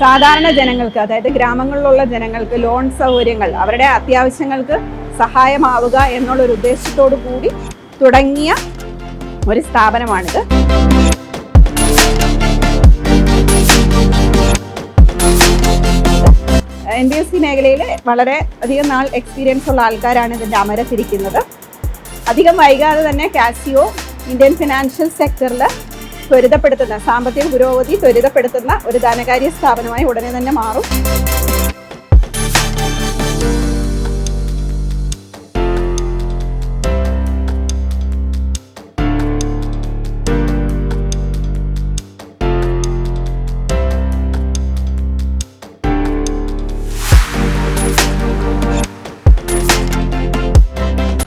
സാധാരണ ജനങ്ങൾക്ക്, അതായത് ഗ്രാമങ്ങളിലുള്ള ജനങ്ങൾക്ക് ലോൺ സൗകര്യങ്ങൾ, അവരുടെ അത്യാവശ്യങ്ങൾക്ക് സഹായമാവുക എന്നുള്ളൊരു ഉദ്ദേശത്തോടു കൂടി തുടങ്ങിയ ഒരു സ്ഥാപനമാണിത്. NBFC മേഖലയിൽ വളരെ അധികം നാൾ എക്സ്പീരിയൻസ് ഉള്ള ആൾക്കാരാണ് ഇതിൻ്റെ അമരത്തിരിക്കുന്നത്. അധികം വൈകാതെ തന്നെ കാസിയോ ഇന്ത്യൻ ഫിനാൻഷ്യൽ സെക്ടറിൽ സാമ്പത്തിക പുരോഗതി ത്വരിതപ്പെടുത്തുന്ന ഒരു ധനകാര്യ സ്ഥാപനമായി ഉടനെ തന്നെ മാറും.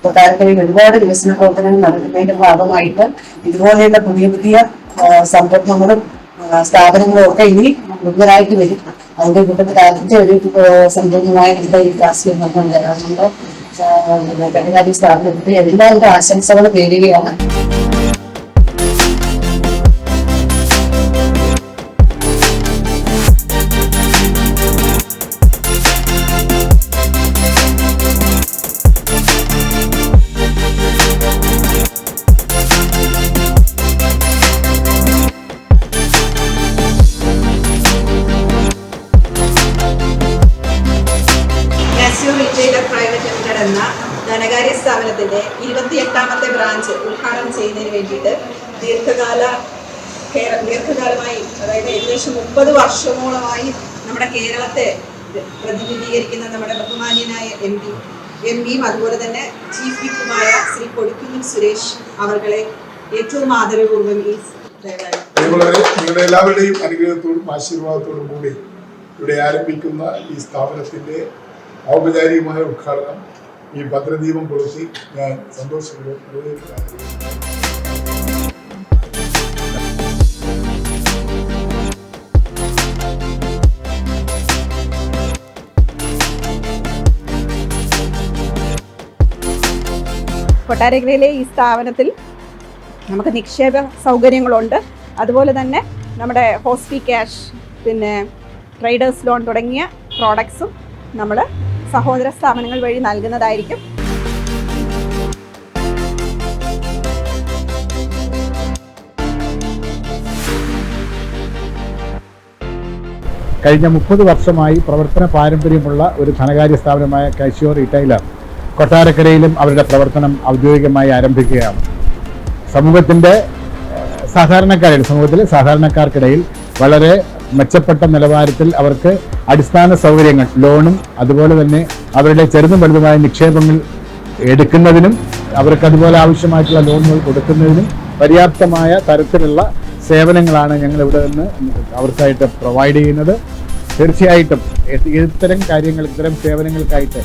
കൊട്ടാരക്കരയിൽ ഒരുപാട് വികസന പ്രവർത്തനങ്ങൾ നടത്തുന്നതിന്റെ ഭാഗമായിട്ട് ഇതുപോലെയുള്ള പുതിയ പുതിയ സംരംഭങ്ങളും സ്ഥാപനങ്ങളും ഒക്കെ ഇനി മുൻപരായിട്ട് വരും. അതിന്റെ കൂട്ടത്തിൽ അതിന്റെ ഒരു സംരംഭമായ ഈ കാസിയോ നമ്മുടെ ധനകാര്യ സ്ഥാപനത്തിൽ എല്ലാവരുടെ ആശംസകൾ നേരുകയാണ്. എന്ന ധനകാര്യ സ്ഥാപനത്തിന്റെ 28ാമത്തെ ബ്രാഞ്ച് ഉദ്ഘാടനം ചെയ്യുന്നതിന് വേണ്ടിയിട്ട് ദീർഘകാലമായി, അതായത് ഏകദേശം 30 വർഷമോളമായി നമ്മുടെ കേരളത്തെ പ്രതിനിധീകരിക്കുന്ന നമ്മുടെ ബഹുമാന്യനായ എം പിയും അതുപോലെ തന്നെ ചീഫ് വിപ്പുമായ ശ്രീ കൊടിക്കുന്നിൽ സുരേഷ് അവർകളെ ഏറ്റവും ആദരപൂർവ്വം നിങ്ങളുടെ എല്ലാവരുടെയും അനുഗ്രഹത്തോടും ആശീർവാദത്തോടും കൂടി ഇവിടെ ആരംഭിക്കുന്ന ഈ സ്ഥാപനത്തിന്റെ ഔപചാരികമായ ഉദ്ഘാടനം ഈ ഭദ്രദീപം കൊളുത്തി ഞാൻ സന്തോഷപൂർവ്വം നിർവഹിക്കുകയാണ്. കൊട്ടാരക്കരയിലെ ഈ സ്ഥാപനത്തിൽ നമുക്ക് നിക്ഷേപ സൗകര്യങ്ങളുണ്ട്. അതുപോലെ തന്നെ നമ്മുടെ ഹോസ്പി ക്യാഷ്, പിന്നെ ട്രേഡേഴ്സ് ലോൺ തുടങ്ങിയ പ്രോഡക്ട്സും നമ്മൾ സഹോദര സ്ഥാപനങ്ങൾ വഴി നൽകുന്നതായിരിക്കും. കഴിഞ്ഞ 30 വർഷമായി പ്രവർത്തന പാരമ്പര്യമുള്ള ഒരു ധനകാര്യ സ്ഥാപനമായ കാസിയോ റീറ്റെയിലർ കൊട്ടാരക്കരയിലും അവരുടെ പ്രവർത്തനം ഔദ്യോഗികമായി ആരംഭിക്കുകയാണ്. സമൂഹത്തിലെ സാധാരണക്കാർക്കിടയിൽ വളരെ മെച്ചപ്പെട്ട നിലവാരത്തിൽ അവർക്ക് അടിസ്ഥാന സൗകര്യങ്ങൾ, ലോണും അതുപോലെ തന്നെ അവരുടെ ചെറുതും വലുതുമായ നിക്ഷേപങ്ങൾ എടുക്കുന്നതിനും അവർക്ക് അതുപോലെ ആവശ്യമായിട്ടുള്ള ലോണുകൾ കൊടുക്കുന്നതിനും പര്യാപ്തമായ തരത്തിലുള്ള സേവനങ്ങളാണ് ഞങ്ങൾ ഇവിടെ നിന്ന് അവർക്കായിട്ട് പ്രൊവൈഡ് ചെയ്യുന്നത്. തീർച്ചയായിട്ടും ഇത്തരം സേവനങ്ങൾക്കായിട്ട്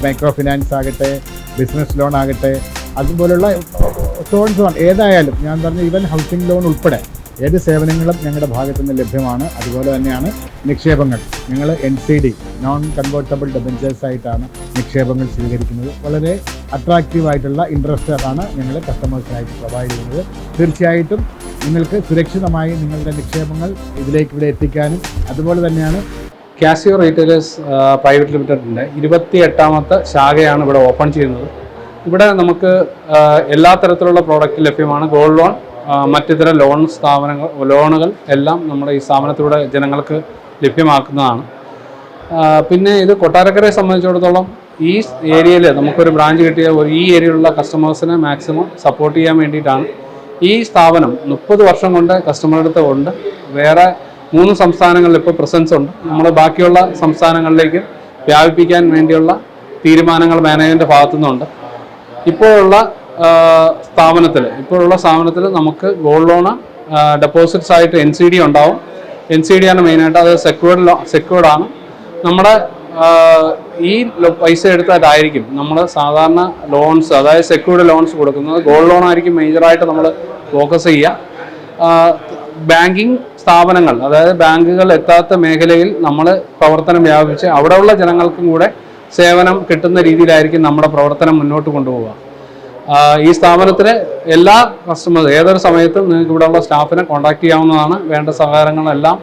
മൈക്രോ ഫിനാൻസ് ആകട്ടെ, ബിസിനസ് ലോൺ ആകട്ടെ, അതുപോലുള്ള ഏതായാലും ഞാൻ പറഞ്ഞ ഈവൻ ഹൗസിംഗ് ലോൺ ഉൾപ്പെടെ ഏത് സേവനങ്ങളും ഞങ്ങളുടെ ഭാഗത്തു നിന്ന് ലഭ്യമാണ്. അതുപോലെ തന്നെയാണ് നിക്ഷേപങ്ങൾ. ഞങ്ങൾ NCD നോൺ കൺവേർട്ടബിൾ ഡിബഞ്ചേഴ്സ് ആയിട്ടാണ് നിക്ഷേപങ്ങൾ സ്വീകരിക്കുന്നത്. വളരെ അട്രാക്റ്റീവായിട്ടുള്ള ഇൻട്രസ്റ്റാണ് ഞങ്ങൾ കസ്റ്റമേഴ്സിനായിട്ട് പ്രൊവൈഡ് ചെയ്യുന്നത്. തീർച്ചയായിട്ടും നിങ്ങൾക്ക് സുരക്ഷിതമായി നിങ്ങളുടെ നിക്ഷേപങ്ങൾ ഇവിടെ എത്തിക്കാനും അതുപോലെ തന്നെയാണ് കാസിയോ റീറ്റെയിലേഴ്സ് പ്രൈവറ്റ് ലിമിറ്റഡിൻ്റെ 28ാമത്തെ ശാഖയാണ് ഇവിടെ ഓപ്പൺ ചെയ്യുന്നത്. ഇവിടെ നമുക്ക് എല്ലാ തരത്തിലുള്ള പ്രോഡക്റ്റ് ലഭ്യമാണ്. ഗോൾഡ് ലോൺ, മറ്റിതര ലോണുകൾ എല്ലാം നമ്മുടെ ഈ സ്ഥാപനത്തിലൂടെ ജനങ്ങൾക്ക് ലഭ്യമാക്കുന്നതാണ്. പിന്നെ ഇത് കൊട്ടാരക്കരയെ സംബന്ധിച്ചിടത്തോളം ഈ ഏരിയയിൽ നമുക്കൊരു ബ്രാഞ്ച് കിട്ടിയ ഈ ഏരിയയിലുള്ള കസ്റ്റമേഴ്സിനെ മാക്സിമം സപ്പോർട്ട് ചെയ്യാൻ വേണ്ടിയിട്ടാണ് ഈ സ്ഥാപനം 30 വർഷം കൊണ്ട് കസ്റ്റമറുടെ അടുത്ത് ഉണ്ട്. വേറെ 3 സംസ്ഥാനങ്ങളിൽ ഇപ്പോൾ പ്രസൻസ് ഉണ്ട്. നമ്മൾ ബാക്കിയുള്ള സംസ്ഥാനങ്ങളിലേക്ക് വ്യാപിപ്പിക്കാൻ വേണ്ടിയുള്ള തീരുമാനങ്ങൾ മാനേജ്മെൻറ്റിൻ്റെ ഭാഗത്തു നിന്നുണ്ട്. ഇപ്പോഴുള്ള സ്ഥാപനത്തിൽ നമുക്ക് ഗോൾഡ് ലോണ് ഡെപ്പോസിറ്റ്സ് ആയിട്ട് NCD ഉണ്ടാവും. NCD ആണ് മെയിനായിട്ട്. അത് സെക്യൂർഡ് ആണ്. നമ്മുടെ ഈ പൈസ എടുത്തായിട്ടായിരിക്കും നമ്മൾ സാധാരണ ലോൺസ്, അതായത് സെക്യൂർഡ് ലോൺസ് കൊടുക്കുന്നത്. ഗോൾഡ് ലോൺ ആയിരിക്കും മേജറായിട്ട് നമ്മൾ ഫോക്കസ് ചെയ്യുക. ബാങ്കിങ് സ്ഥാപനങ്ങൾ, അതായത് ബാങ്കുകൾ എത്താത്ത മേഖലയിൽ നമ്മൾ പ്രവർത്തനം വ്യാപിച്ച് അവിടെയുള്ള ജനങ്ങൾക്കും കൂടെ സേവനം കിട്ടുന്ന രീതിയിലായിരിക്കും നമ്മുടെ പ്രവർത്തനം മുന്നോട്ട് കൊണ്ടുപോവുക. ഈ സ്ഥാപനത്തിലെ എല്ലാ കസ്റ്റമേഴ്സ് ഏതൊരു സമയത്തും നിങ്ങൾക്ക് ഇവിടെയുള്ള സ്റ്റാഫിനെ കോൺടാക്ട് ചെയ്യാവുന്നതാണ്. വേണ്ട സഹകരണങ്ങളെല്ലാം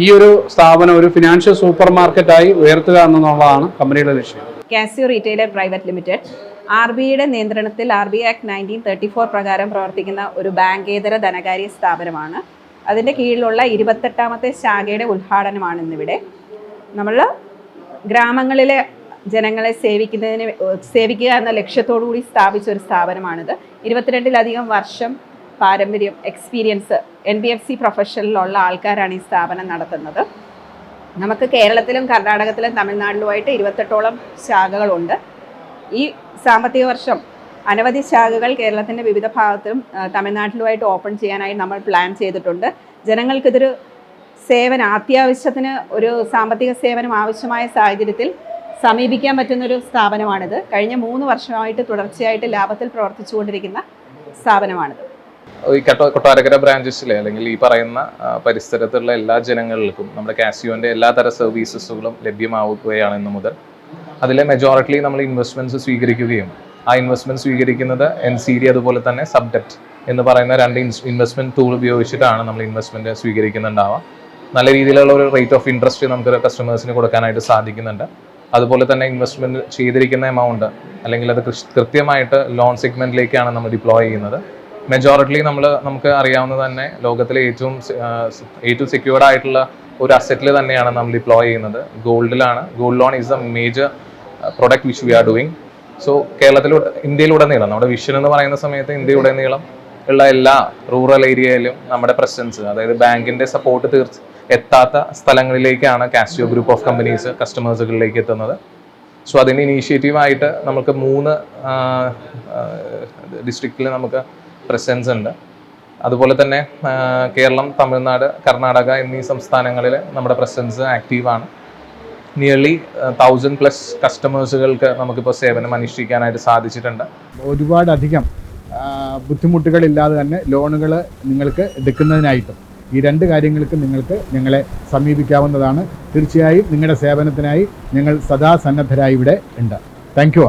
ഈ ഒരു സ്ഥാപനം ഒരു ഫിനാൻഷ്യൽ സൂപ്പർ മാർക്കറ്റായി ഉയർത്തുക എന്നുള്ളതാണ് കമ്പനിയുടെ ലക്ഷ്യം. കാസിയോ റീറ്റെയിലർ പ്രൈവറ്റ് ലിമിറ്റഡ് RBIയുടെ നിയന്ത്രണത്തിൽ RBI ആക്ട് 1934 പ്രകാരം പ്രവർത്തിക്കുന്ന ഒരു ബാങ്കേതര ധനകാര്യ സ്ഥാപനമാണ്. അതിൻ്റെ കീഴിലുള്ള 28ാമത്തെ ശാഖയുടെ ഉദ്ഘാടനമാണ് ഇന്നിവിടെ. നമ്മൾ ഗ്രാമങ്ങളിലെ ജനങ്ങളെ സേവിക്കുക എന്ന ലക്ഷ്യത്തോടു കൂടി സ്ഥാപിച്ച ഒരു സ്ഥാപനമാണിത്. 22-ലധികം വർഷം പാരമ്പര്യം, എക്സ്പീരിയൻസ് NBFC പ്രൊഫഷനിലുള്ള ആൾക്കാരാണ് ഈ സ്ഥാപനം നടത്തുന്നത്. നമുക്ക് കേരളത്തിലും കർണാടകത്തിലും തമിഴ്നാട്ടിലുമായിട്ട് 28ഓളം ശാഖകളുണ്ട്. ഈ സാമ്പത്തിക വർഷം അനവധി ശാഖകൾ കേരളത്തിൻ്റെ വിവിധ ഭാഗത്തും തമിഴ്നാട്ടിലുമായിട്ട് ഓപ്പൺ ചെയ്യാനായി നമ്മൾ പ്ലാൻ ചെയ്തിട്ടുണ്ട്. ജനങ്ങൾക്കിതൊരു അത്യാവശ്യത്തിന് ഒരു സാമ്പത്തിക സേവനം ആവശ്യമായ സാഹചര്യത്തിൽ സമീപിക്കാൻ പറ്റുന്നൊരു സ്ഥാപനമാണിത്. കഴിഞ്ഞ 3 വർഷമായിട്ട് തുടർച്ചയായിട്ട് ലാഭത്തിൽ പ്രവർത്തിച്ചുകൊണ്ടിരിക്കുന്ന സ്ഥാപനമാണിത്. ഈ കൊട്ടാരക്കര ബ്രാഞ്ചസിലെ അല്ലെങ്കിൽ ഈ പറയുന്ന പരിസരത്തുള്ള എല്ലാ ജനങ്ങൾക്കും നമ്മുടെ കാസിയോന്റെ എല്ലാതര സർവീസസുകളും ലഭ്യമാവുകയാണ് ഇന്നു മുതൽ. അതിലെ മെജോറിറ്റി നമ്മൾ ഇൻവെസ്റ്റ്മെന്റ്സ് സ്വീകരിക്കുകയും ആ ഇൻവെസ്റ്റ്മെന്റ് സ്വീകരിക്കുന്നത് NCD അതുപോലെ തന്നെ സബ്ഡെറ്റ് എന്ന് പറയുന്ന 2 ഇൻവെസ്റ്റ്മെന്റ് ടൂൾ ഉപയോഗിച്ചിട്ടാണ് നമ്മൾ ഇൻവെസ്റ്റ്മെന്റ് സ്വീകരിക്കുന്നുണ്ടാവുക. നല്ല രീതിയിലുള്ള ഒരു റേറ്റ് ഓഫ് ഇൻട്രസ്റ്റ് നമുക്ക് കസ്റ്റമേഴ്സിന് കൊടുക്കാനായിട്ട് സാധിക്കുന്നുണ്ട്. അതുപോലെ തന്നെ ഇൻവെസ്റ്റ്മെന്റ് ചെയ്തിരിക്കുന്ന എമൗണ്ട് അല്ലെങ്കിൽ അത് കൃത്യമായിട്ട് ലോൺ സെഗ്മെന്റിലേക്കാണ് നമ്മൾ ഡിപ്ലോയ് ചെയ്യുന്നത്. മെജോറിറ്റി നമുക്ക് അറിയാവുന്നത് തന്നെ ലോകത്തിലെ ഏറ്റവും സെക്യൂർഡ് ആയിട്ടുള്ള ഒരു അസറ്റിൽ തന്നെയാണ് നമ്മൾ ഡിപ്ലോയ് ചെയ്യുന്നത്. ഗോൾഡിലാണ്. Gold loan is a major product which we are doing. So ഇന്ത്യയിലുടനീളം നമ്മുടെ വിഷൻ എന്ന് പറയുന്ന സമയത്ത് ഇന്ത്യയിലുടനീളം ഉള്ള എല്ലാ റൂറൽ ഏരിയയിലും നമ്മുടെ പ്രസൻസ്, അതായത് ബാങ്കിന്റെ സപ്പോർട്ട് എത്താത്ത സ്ഥലങ്ങളിലേക്കാണ് കാസിയോ ഗ്രൂപ്പ് ഓഫ് കമ്പനീസ് കസ്റ്റമേഴ്സുകളിലേക്ക് എത്തുന്നത്. സോ അതിൻ്റെ ഇനീഷ്യേറ്റീവായിട്ട് നമുക്ക് 3 ഡിസ്ട്രിക്റ്റിൽ നമുക്ക് പ്രസൻസ് ഉണ്ട്. അതുപോലെ തന്നെ കേരളം, തമിഴ്നാട്, കർണാടക എന്നീ സംസ്ഥാനങ്ങളിൽ നമ്മുടെ പ്രസൻസ് ആക്റ്റീവാണ്. നിയർലി 1000+ കസ്റ്റമേഴ്സുകൾക്ക് നമുക്കിപ്പോൾ സേവനം അനുഷ്ഠിക്കാനായിട്ട് സാധിച്ചിട്ടുണ്ട്. ഒരുപാടധികം ബുദ്ധിമുട്ടുകളില്ലാതെ തന്നെ ലോണുകൾ നിങ്ങൾക്ക് എടുക്കുന്നതിനായിട്ടും ഈ 2 കാര്യങ്ങൾക്ക് നിങ്ങൾക്ക് ഞങ്ങളെ സമീപിക്കാവുന്നതാണ്. തീർച്ചയായും നിങ്ങളുടെ സേവനത്തിനായി ഞങ്ങൾ സദാ സന്നദ്ധരായി ഇവിടെ ഉണ്ട്. Thank you.